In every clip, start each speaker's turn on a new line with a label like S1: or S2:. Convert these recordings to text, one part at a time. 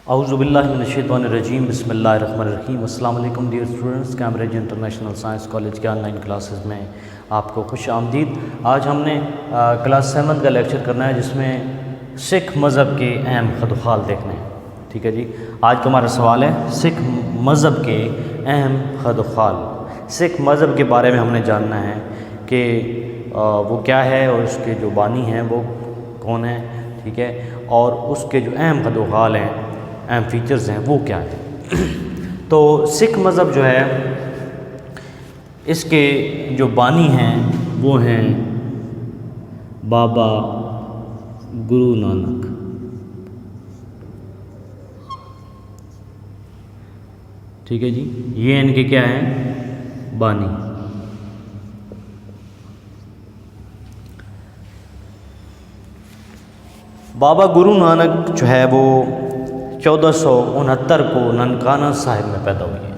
S1: اعوذ باللہ من الشیطان الرجیم، بسم اللہ الرحمن الرحیم۔ السلام علیکم dear students, Cambridge international science college کے آن لائن کلاسز میں آپ کو خوش آمدید۔ آج ہم نے کلاس 7 کا لیکچر کرنا ہے، جس میں سکھ مذہب کے اہم خد و خال دیکھنے ہیں۔ ٹھیک ہے جی، آج کا ہمارا سوال ہے سکھ مذہب کے اہم خد و خال۔ سکھ مذہب کے بارے میں ہم نے جاننا ہے کہ وہ کیا ہے اور اس کے جو بانی ہیں وہ کون ہیں، ٹھیک ہے، اور اس کے جو اہم خد و خال ہیں، اہم فیچرز ہیں، وہ کیا ہیں۔ تو سکھ مذہب جو ہے، اس کے جو بانی ہیں وہ ہیں بابا گرو نانک۔ ٹھیک ہے جی، یہ ان کے کیا ہیں بانی۔ بابا گرو نانک جو ہے وہ 1469 کو ننکانہ صاحب میں پیدا ہوئی ہے۔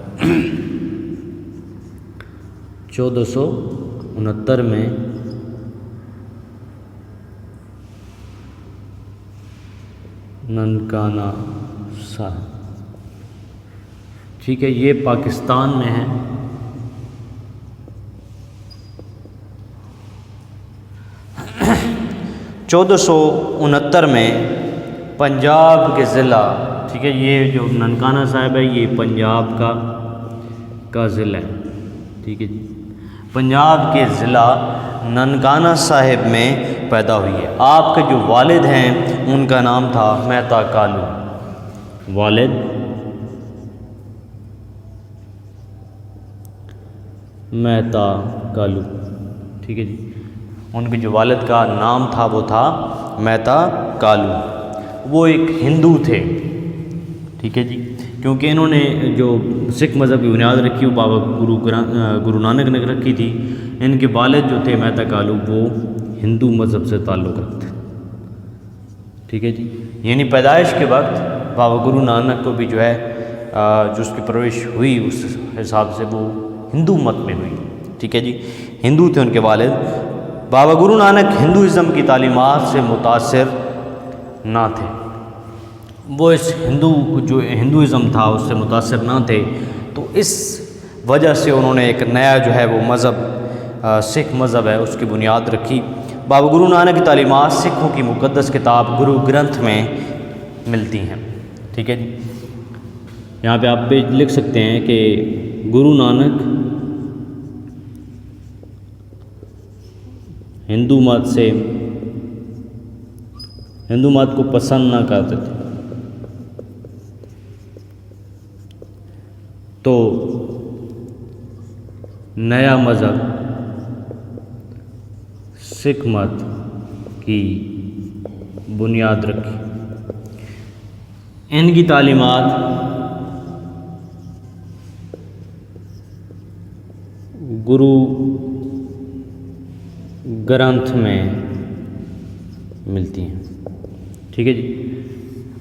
S1: 1469 میں ننکانہ صاحب، ٹھیک ہے، یہ پاکستان میں ہے۔ چودہ سو انہتر میں پنجاب کے ضلع، ٹھیک ہے، یہ جو ننکانہ صاحب ہے یہ پنجاب کا ضلع ہے، ٹھیک ہے جی، پنجاب کے ضلع ننکانہ صاحب میں پیدا ہوئی ہے۔ آپ کے جو والد ہیں ان کا نام تھا مہتا کالو۔ والد مہتا کالو، ٹھیک ہے جی، ان کے جو والد کا نام تھا وہ تھا مہتا کالو۔ وہ ایک ہندو تھے، ٹھیک ہے جی، کیونکہ انہوں نے جو سکھ مذہب کی بنیاد رکھی وہ بابا گرو نانک نے رکھی تھی۔ ان کے والد جو تھے مہتا کالو وہ ہندو مذہب سے تعلق رکھتے، ٹھیک ہے جی، یعنی پیدائش کے وقت بابا گرو نانک کو بھی جو ہے جو اس کی پرورش ہوئی اس حساب سے وہ ہندو مت میں ہوئی، ٹھیک ہے جی، ہندو تھے ان کے والد۔ بابا گرو نانک ہندوازم کی تعلیمات سے متاثر نہ تھے، وہ اس جو ہندوازم تھا اس سے متاثر نہ تھے، تو اس وجہ سے انہوں نے ایک نیا جو ہے وہ مذہب سکھ مذہب ہے اس کی بنیاد رکھی۔ بابا گرو نانک کی تعلیمات سکھوں کی مقدس کتاب گرو گرنتھ میں ملتی ہیں، ٹھیک ہے جی، یہاں پہ آپ پیج لکھ سکتے ہیں کہ گرو نانک ہندو مت کو پسند نہ کرتے تھے، تو نیا مذہب سکھ مت کی بنیاد رکھی۔ ان کی تعلیمات گرو گرنتھ میں ملتی ہیں، ٹھیک ہے جی۔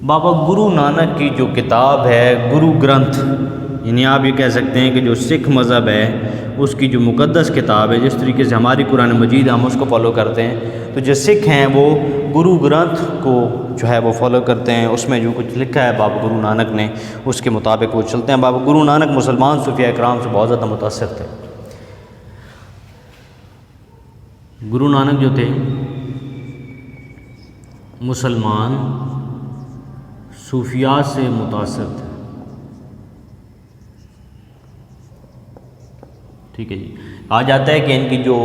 S1: بابا گرو نانک کی جو کتاب ہے گرو گرنتھ، یعنی آپ یہ کہہ سکتے ہیں کہ جو سکھ مذہب ہے اس کی جو مقدس کتاب ہے، جس طریقے سے ہماری قرآن مجید ہم اس کو فالو کرتے ہیں، تو جو سکھ ہیں وہ گرو گرنتھ کو جو ہے وہ فالو کرتے ہیں۔ اس میں جو کچھ لکھا ہے بابا گرو نانک نے اس کے مطابق وہ چلتے ہیں۔ بابا گرو نانک مسلمان صوفیاء کرام سے بہت زیادہ متاثر تھے۔ گرو نانک جو تھے مسلمان صوفیاء سے متاثر تھے، ٹھیک ہے جی۔ کہا جاتا ہے کہ ان کی جو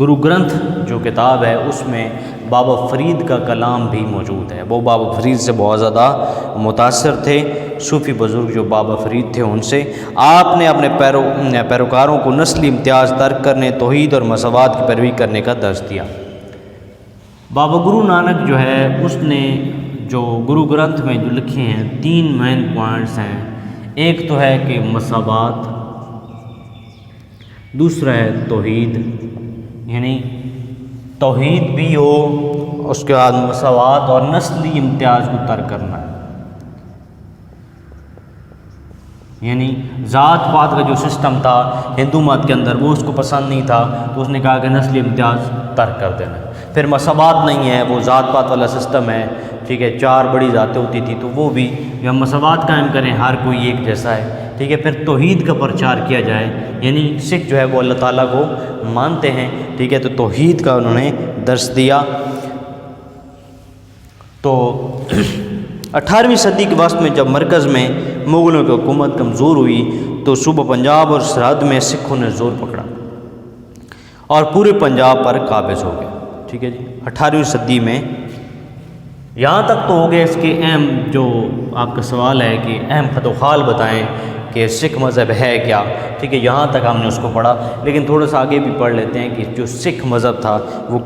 S1: گرو گرنتھ جو کتاب ہے اس میں بابا فرید کا کلام بھی موجود ہے۔ وہ بابا فرید سے بہت زیادہ متاثر تھے، صوفی بزرگ جو بابا فرید تھے ان سے۔ آپ نے اپنے پیروکاروں کو نسلی امتیاز ترک کرنے، توحید اور مساوات کی پیروی کرنے کا درس دیا۔ بابا گرو نانک جو ہے اس نے جو گرو گرنتھ میں جو لکھے ہیں 3 مین پوائنٹس ہیں۔ ایک تو ہے کہ مساوات، دوسرا ہے توحید، یعنی توحید بھی ہو، اس کے بعد مساوات اور نسلی امتیاز کو ترک کرنا ہے، یعنی ذات پات کا جو سسٹم تھا ہندو مت کے اندر وہ اس کو پسند نہیں تھا، تو اس نے کہا کہ نسلی امتیاز ترک کر دینا ہے۔ پھر مساوات نہیں ہے، وہ ذات پات والا سسٹم ہے، ٹھیک ہے، 4 بڑی ذاتیں ہوتی تھی، تو وہ بھی ہم مساوات قائم کریں، ہر کوئی ایک جیسا ہے، ٹھیک ہے، پھر توحید کا پرچار کیا جائے، یعنی سکھ جو ہے وہ اللہ تعالیٰ کو مانتے ہیں، ٹھیک ہے، تو توحید کا انہوں نے درس دیا۔ تو 18ویں صدی کے وسط میں جب مرکز میں مغلوں کی حکومت کمزور ہوئی تو صوبہ پنجاب اور سرحد میں سکھوں نے زور پکڑا اور پورے پنجاب پر قابض ہو گئے، ٹھیک ہے جی۔ 18ویں صدی میں یہاں تک تو ہو گئے، اس کے اہم جو آپ کا سوال ہے کہ اہم خط و خال بتائیں کہ سکھ مذہب ہے کیا، ٹھیک ہے، یہاں تک ہم نے اس کو پڑھا، لیکن تھوڑا سا آگے بھی پڑھ لیتے ہیں کہ جو سکھ مذہب تھا وہ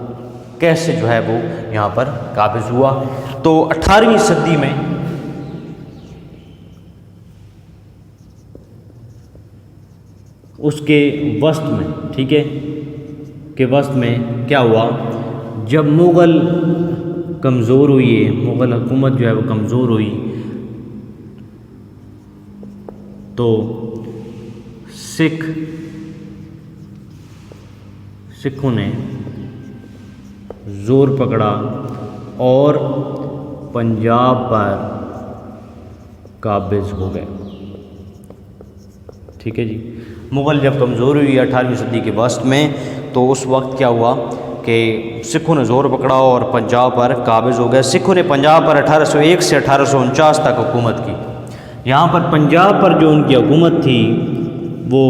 S1: کیسے جو ہے وہ یہاں پر قابض ہوا۔ تو 18ویں صدی میں اس کے وسط میں، ٹھیک ہے، کے وسط میں کیا ہوا، جب مغل کمزور ہوئی ہے، مغل حکومت جو ہے وہ کمزور ہوئی، تو سکھوں نے زور پکڑا اور پنجاب پر قابض ہو گئے، ٹھیک ہے جی۔ مغل جب کمزور ہوئی 18ویں صدی کے وسط میں، تو اس وقت کیا ہوا کہ سکھوں نے زور پکڑا اور پنجاب پر قابض ہو گئے۔ سکھوں نے پنجاب پر 1801 سے 1849 تک حکومت کی۔ یہاں پر پنجاب پر جو ان کی حکومت تھی وہ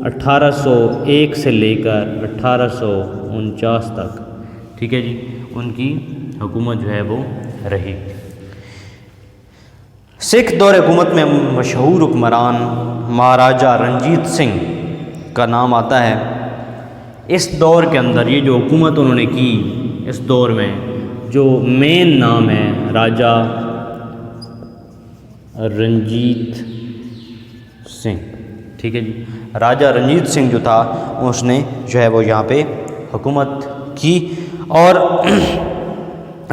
S1: 1801 سے لے کر 1849 تک، ٹھیک ہے جی، ان کی حکومت جو ہے وہ رہی۔ سکھ دور حکومت میں مشہور حکمران مہاراجہ رنجیت سنگھ کا نام آتا ہے۔ اس دور کے اندر یہ جو حکومت انہوں نے کی، اس دور میں جو مین نام ہے راجہ رنجیت سنگھ، ٹھیک ہے جی، راجہ رنجیت سنگھ جو تھا اس نے جو ہے وہ یہاں پہ حکومت کی، اور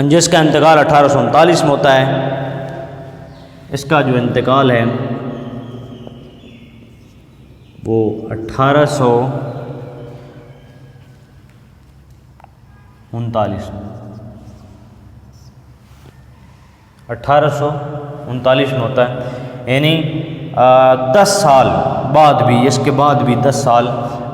S1: جس کا انتقال 1839 میں ہوتا ہے۔ اس کا جو انتقال ہے وہ 1839 میں ہوتا ہے، یعنی 10 سال بعد بھی، اس کے بعد بھی 10 سال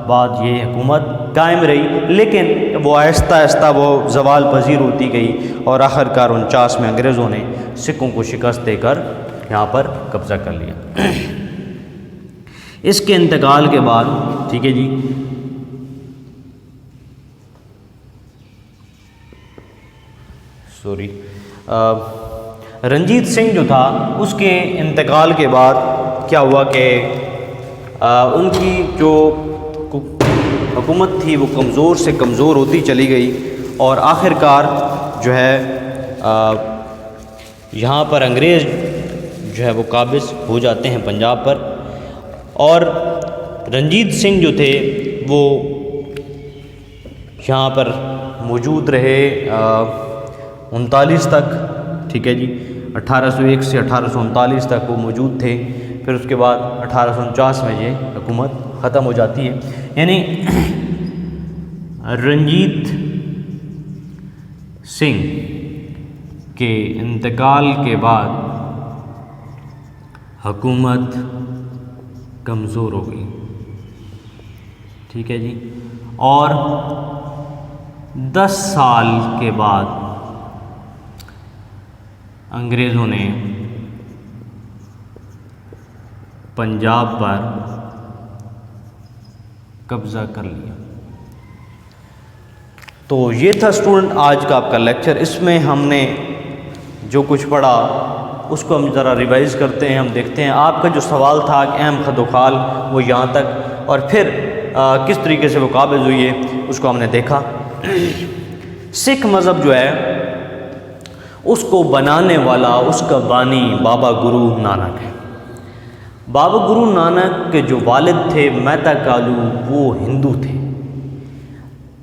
S1: بعد یہ حکومت قائم رہی، لیکن وہ آہستہ آہستہ وہ زوال پذیر ہوتی گئی، اور آخرکار 49 میں انگریزوں نے سکھوں کو شکست دے کر یہاں پر قبضہ کر لیا۔ اس کے انتقال کے بعد، ٹھیک ہے جی، رنجیت سنگھ جو تھا اس کے انتقال کے بعد کیا ہوا کہ ان کی جو حکومت تھی وہ کمزور سے کمزور ہوتی چلی گئی، اور آخرکار جو ہے یہاں پر انگریز جو ہے وہ قابض ہو جاتے ہیں پنجاب پر، اور رنجیت سنگھ جو تھے وہ یہاں پر موجود رہے 39 تک، ٹھیک ہے جی، 1801 سے 1839 تک وہ موجود تھے، پھر اس کے بعد 1849 میں یہ حکومت ختم ہو جاتی ہے۔ یعنی رنجیت سنگھ کے انتقال کے بعد حکومت کمزور ہو گئی، ٹھیک ہے جی، اور 10 سال کے بعد انگریزوں نے پنجاب پر قبضہ کر لیا۔ تو یہ تھا اسٹوڈنٹ آج کا آپ کا لیکچر۔ اس میں ہم نے جو کچھ پڑھا اس کو ہم ذرا ریوائز کرتے ہیں، ہم دیکھتے ہیں آپ کا جو سوال تھا کہ اہم خط و خال وہ یہاں تک، اور پھر کس طریقے سے وہ قابض ہوئی ہے اس کو ہم نے دیکھا۔ سکھ مذہب جو ہے اس کو بنانے والا، اس کا بانی بابا گرو نانک ہے۔ بابا گرو نانک کے جو والد تھے مہتا کالو، وہ ہندو تھے،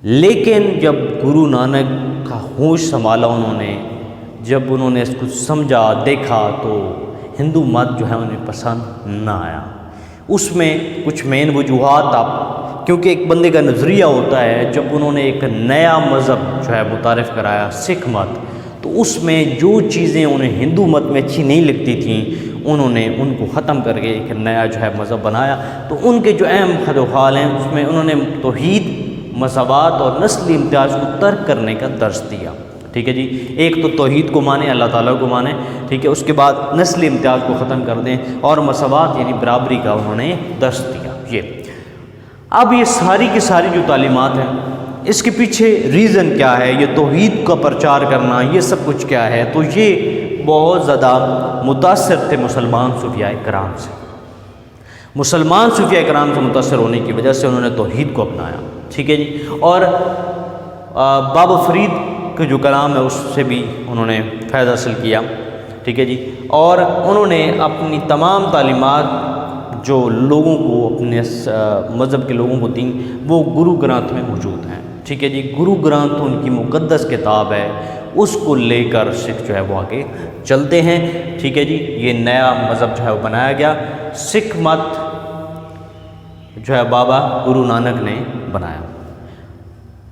S1: لیکن جب گرو نانک کا ہوش سنبھالا انہوں نے، جب انہوں نے اس کو سمجھا دیکھا، تو ہندو مت جو ہے انہیں پسند نہ آیا۔ اس میں کچھ مین وجوہات آپ، کیونکہ ایک بندے کا نظریہ ہوتا ہے، جب انہوں نے ایک نیا مذہب جو ہے متعارف کرایا سکھ مت، تو اس میں جو چیزیں انہیں ہندو مت میں اچھی نہیں لگتی تھیں انہوں نے ان کو ختم کر کے ایک نیا جو ہے مذہب بنایا۔ تو ان کے جو اہم خد و خال ہیں اس میں انہوں نے توحید، مساوات اور نسلی امتیاز کو ترک کرنے کا درس دیا، ٹھیک ہے جی۔ ایک تو توحید کو مانیں، اللہ تعالیٰ کو مانیں، ٹھیک ہے، اس کے بعد نسلی امتیاز کو ختم کر دیں، اور مساوات یعنی برابری کا انہوں نے درس دیا۔ اب یہ ساری کی ساری جو تعلیمات ہیں، اس کے پیچھے ریزن کیا ہے، یہ توحید کا پرچار کرنا، یہ سب کچھ کیا ہے؟ تو یہ بہت زیادہ متاثر تھے مسلمان صوفیاء کرام سے۔ مسلمان صوفیاء کرام سے متاثر ہونے کی وجہ سے انہوں نے توحید کو اپنایا، ٹھیک ہے جی۔ اور بابا فرید کے جو کلام ہے اس سے بھی انہوں نے فیض حاصل کیا، ٹھیک ہے جی۔ اور انہوں نے اپنی تمام تعلیمات جو لوگوں کو، اپنے مذہب کے لوگوں کو دیں، وہ گرو گرنتھ میں موجود ہیں، ٹھیک ہے جی۔ گرو گرنتھ ان کی مقدس کتاب ہے، اس کو لے کر سکھ جو ہے وہ آگے چلتے ہیں، ٹھیک ہے جی۔ یہ نیا مذہب جو ہے وہ بنایا گیا، سکھ مت جو ہے بابا گرو نانک نے بنایا۔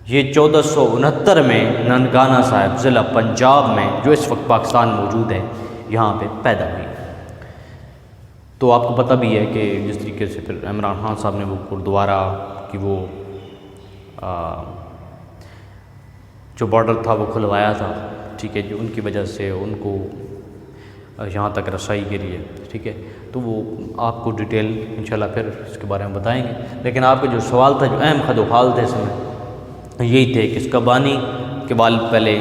S1: یہ 1469 میں ننکانہ صاحب ضلع پنجاب میں، جو اس وقت پاکستان موجود ہے، یہاں پہ پیدا ہوئی۔ تو آپ کو پتہ بھی ہے کہ جس طریقے سے پھر عمران خان صاحب نے وہ گردوارہ کی وہ جو بارڈر تھا وہ کھلوایا تھا، ٹھیک ہے جی، ان کی وجہ سے ان کو یہاں تک رسائی کے لیے، ٹھیک ہے۔ تو وہ آپ کو ڈیٹیل انشاءاللہ پھر اس کے بارے میں بتائیں گے، لیکن آپ کا جو سوال تھا، جو اہم خد و خال تھے اس میں، یہی تھے کہ اس کا بانی کے والد پہلے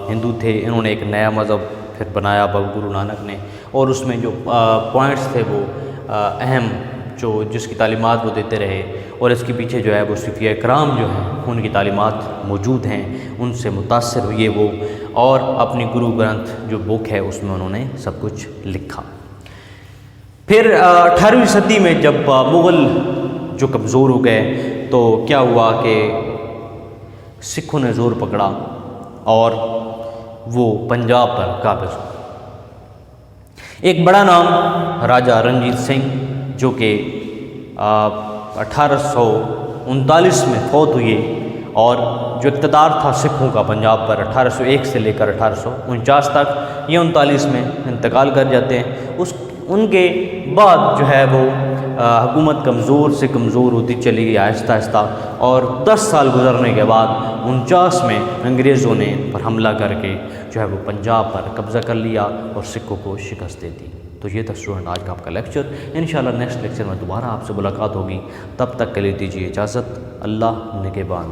S1: ہندو تھے، انہوں نے ایک نیا مذہب پھر بنایا بابا گرو نانک نے، اور اس میں جو پوائنٹس تھے وہ اہم، جو جس کی تعلیمات وہ دیتے رہے، اور اس کے پیچھے جو ہے وہ صوفیاء کرام جو ہیں ان کی تعلیمات موجود ہیں، ان سے متاثر ہوئے وہ، اور اپنی گرو گرنتھ جو بک ہے اس میں انہوں نے سب کچھ لکھا۔ پھر 18ویں صدی میں جب مغل جو کمزور ہو گئے تو کیا ہوا کہ سکھوں نے زور پکڑا اور وہ پنجاب پر قابض ہو۔ ایک بڑا نام راجہ رنجیت سنگھ، جو کہ 1839 میں فوت ہوئے، اور جو اقتدار تھا سکھوں کا پنجاب پر 1801 سے لے کر 1849 تک، یہ 39 میں انتقال کر جاتے ہیں۔ ان کے بعد جو ہے وہ حکومت کمزور سے کمزور ہوتی چلی گئی آہستہ آہستہ، اور 10 سال گزرنے کے بعد 49 میں انگریزوں نے ان پر حملہ کر کے جو ہے وہ پنجاب پر قبضہ کر لیا اور سکھوں کو شکست دے دی۔ تو یہ تھا اسٹوڈنٹ آج کا آپ کا لیکچر۔ انشاءاللہ نیکسٹ لیکچر میں دوبارہ آپ سے ملاقات ہوگی، تب تک کے لیے دیجیے اجازت۔ اللہ نگہبان۔